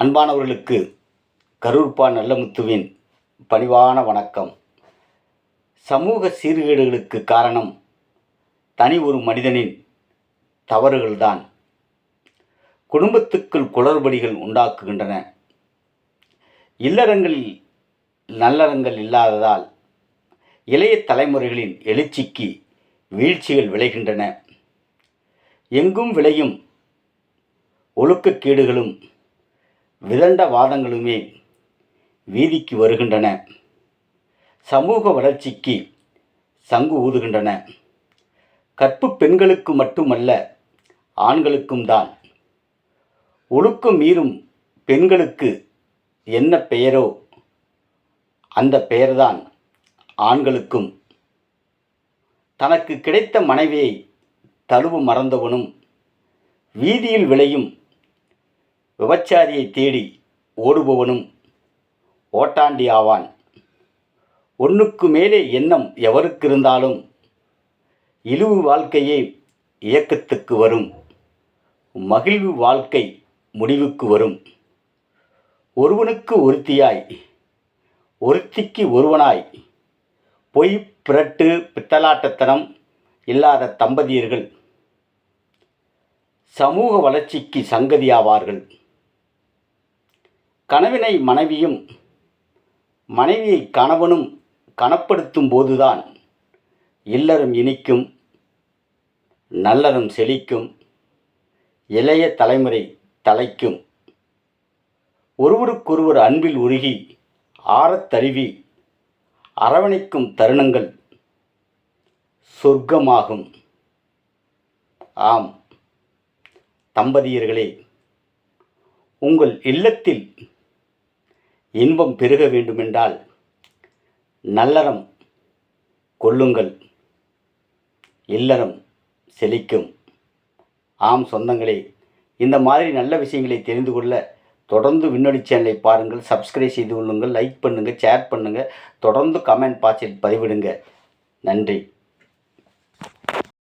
அன்பானவர்களுக்கு கரூர்பா நல்லமுத்துவின் பணிவான வணக்கம். சமூக சீர்கேடுகளுக்கு காரணம் தனி ஒரு மனிதனின் தவறுகள்தான் குடும்பத்துக்குள் குளறுபடிகள் உண்டாக்குகின்றன. இல்லறங்களில் நல்லறங்கள் இல்லாததால் இளைய தலைமுறைகளின் எழுச்சிக்கு வீழ்ச்சிகள் விளைகின்றன. எங்கும் விளையும் ஒழுக்கக்கேடுகளும் விதண்டவாதங்களுமே வீதிக்கு வருகின்றன. சமூக வளர்ச்சிக்கு சங்கு ஊதுகின்றன. கற்பு பெண்களுக்கு மட்டுமல்ல, ஆண்களுக்கும் தான். ஒழுக்கம் மீறும் பெண்களுக்கு என்ன பெயரோ அந்த பெயர்தான் ஆண்களுக்கும். தனக்கு கிடைத்த மனைவியை தழுவ மறந்தவனும் வீதியில் விளையும் விபச்சாரியை தேடி ஓடுபவனும் ஓட்டாண்டி ஆவான். ஒன்றுக்கு மேலே எண்ணம் எவருக்கு இருந்தாலும் இழிவு வாழ்க்கையே இயக்கத்துக்கு வரும், மகிழ்வு வாழ்க்கை முடிவுக்கு வரும். ஒருவனுக்கு ஒருத்தியாய், ஒருத்திக்கு ஒருவனாய் பொய் பிறட்டு பித்தலாட்டத்தனம் இல்லாத தம்பதியர்கள் சமூக வளர்ச்சிக்கு சங்கதியாவார்கள். கணவனை மனைவியும் மனைவியை கணவனும் கனப்படுத்தும் போதுதான் இல்லறம் இனிக்கும், நல்லறம் செழிக்கும், இளைய தலைமுறை தலைக்கும். ஒருவருக்கொருவர் அன்பில் உருகி ஆறத் தழுவி அரவணைக்கும் தருணங்கள் சொர்க்கமாகும். ஆம் தம்பதியர்களே, உங்கள் இல்லத்தில் இன்பம் பெருக வேண்டுமென்றால் நல்லறம் கொள்ளுங்கள், இல்லறம் செழிக்கும். ஆம் சொந்தங்களே, இந்த மாதிரி நல்ல விஷயங்களை தெரிந்து கொள்ள தொடர்ந்து விண்ணொலி சேனலை பாருங்கள், சப்ஸ்கிரைப் செய்து கொள்ளுங்கள், லைக் பண்ணுங்கள், ஷேர் பண்ணுங்கள், தொடர்ந்து கமெண்ட் பாக்ஸில் பதிவிடுங்க. நன்றி.